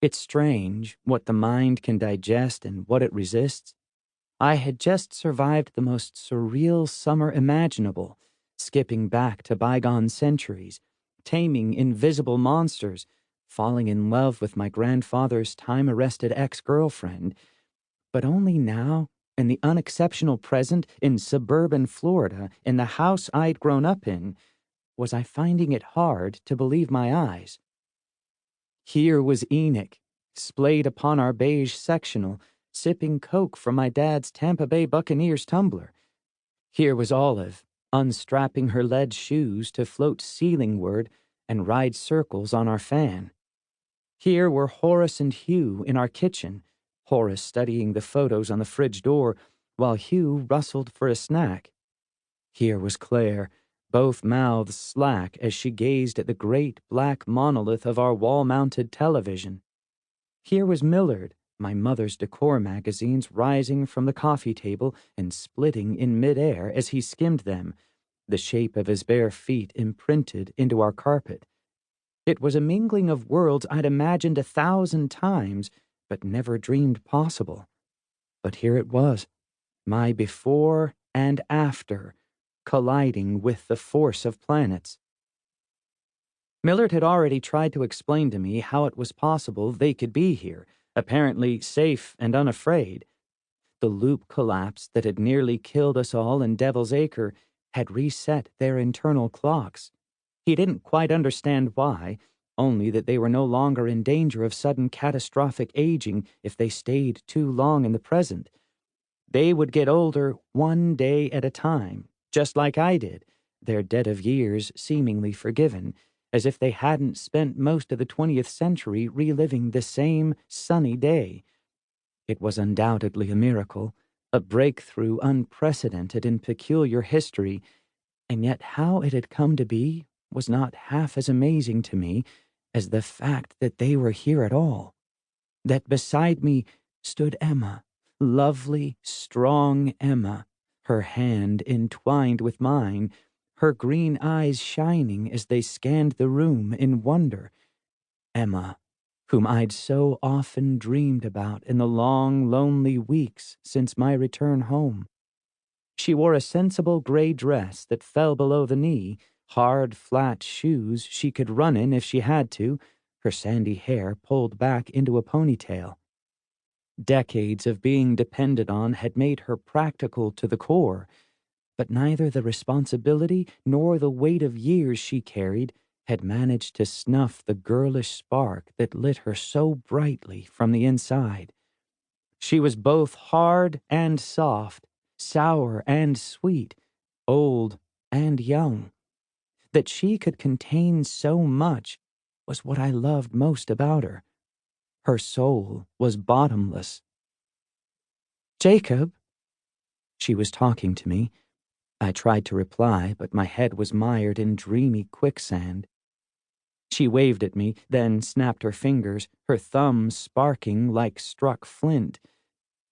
It's strange what the mind can digest and what it resists. I had just survived the most surreal summer imaginable, skipping back to bygone centuries, taming invisible monsters, falling in love with my grandfather's time-arrested ex-girlfriend, but only now, in the unexceptional present, in suburban Florida, in the house I'd grown up in, was I finding it hard to believe my eyes. Here was Enoch, splayed upon our beige sectional, sipping Coke from my dad's Tampa Bay Buccaneers tumbler. Here was Olive, unstrapping her lead shoes to float ceilingward and ride circles on our fan. Here were Horace and Hugh in our kitchen, Horace studying the photos on the fridge door, while Hugh rustled for a snack. Here was Claire, both mouths slack as she gazed at the great black monolith of our wall-mounted television. Here was Millard, my mother's decor magazines rising from the coffee table and splitting in midair as he skimmed them, the shape of his bare feet imprinted into our carpet. It was a mingling of worlds I'd imagined 1,000 times, but never dreamed possible. But here it was, my before and after, colliding with the force of planets. Millard had already tried to explain to me how it was possible they could be here, apparently safe and unafraid. The loop collapse that had nearly killed us all in Devil's Acre had reset their internal clocks. He didn't quite understand why, only that they were no longer in danger of sudden catastrophic aging if they stayed too long in the present. They would get older one day at a time, just like I did, their debt of years seemingly forgiven, as if they hadn't spent most of the 20th century reliving the same sunny day. It was undoubtedly a miracle, a breakthrough unprecedented in peculiar history, and yet how it had come to be was not half as amazing to me as the fact that they were here at all. That beside me stood Emma, lovely, strong Emma, her hand entwined with mine, her green eyes shining as they scanned the room in wonder. Emma, whom I'd so often dreamed about in the long, lonely weeks since my return home. She wore a sensible gray dress that fell below the knee, hard, flat shoes she could run in if she had to, her sandy hair pulled back into a ponytail. Decades of being depended on had made her practical to the core, but neither the responsibility nor the weight of years she carried had managed to snuff the girlish spark that lit her so brightly from the inside. She was both hard and soft, sour and sweet, old and young. That she could contain so much was what I loved most about her. Her soul was bottomless. "Jacob?" She was talking to me. I tried to reply, but my head was mired in dreamy quicksand. She waved at me, then snapped her fingers, her thumbs sparking like struck flint.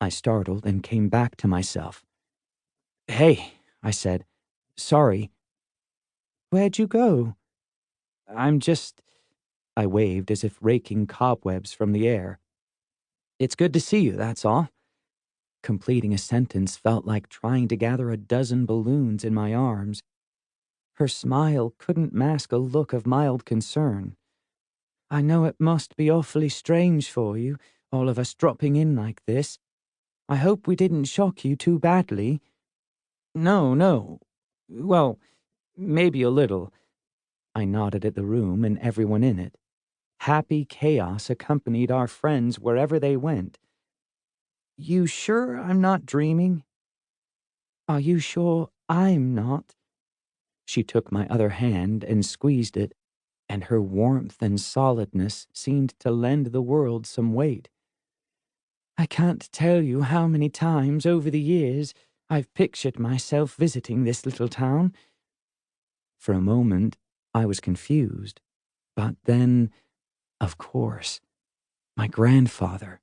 I startled and came back to myself. "Hey," I said. "Sorry." "Where'd you go?" "I'm just—" I waved as if raking cobwebs from the air. "It's good to see you, that's all." Completing a sentence felt like trying to gather a dozen balloons in my arms. Her smile couldn't mask a look of mild concern. "I know it must be awfully strange for you, all of us dropping in like this. I hope we didn't shock you too badly." No. Well, maybe a little." I nodded at the room and everyone in it. Happy chaos accompanied our friends wherever they went. "You sure I'm not dreaming?" "Are you sure I'm not?" She took my other hand and squeezed it, and her warmth and solidness seemed to lend the world some weight. "I can't tell you how many times over the years I've pictured myself visiting this little town." For a moment, I was confused, but then, of course, my grandfather.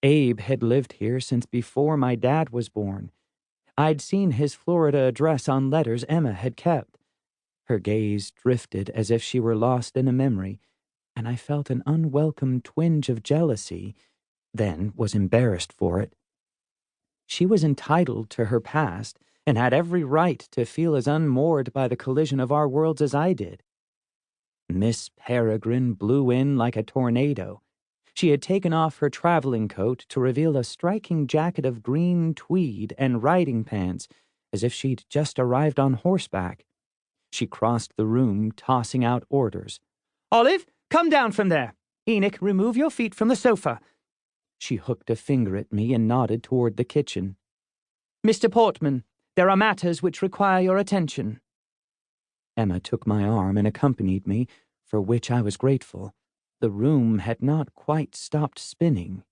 Abe had lived here since before my dad was born. I'd seen his Florida address on letters Emma had kept. Her gaze drifted as if she were lost in a memory, and I felt an unwelcome twinge of jealousy, then was embarrassed for it. She was entitled to her past, and had every right to feel as unmoored by the collision of our worlds as I did. Miss Peregrine blew in like a tornado. She had taken off her traveling coat to reveal a striking jacket of green tweed and riding pants, as if she'd just arrived on horseback. She crossed the room, tossing out orders. "Olive, come down from there. Enoch, remove your feet from the sofa." She hooked a finger at me and nodded toward the kitchen. "Mr. Portman, there are matters which require your attention." Emma took my arm and accompanied me, for which I was grateful. The room had not quite stopped spinning.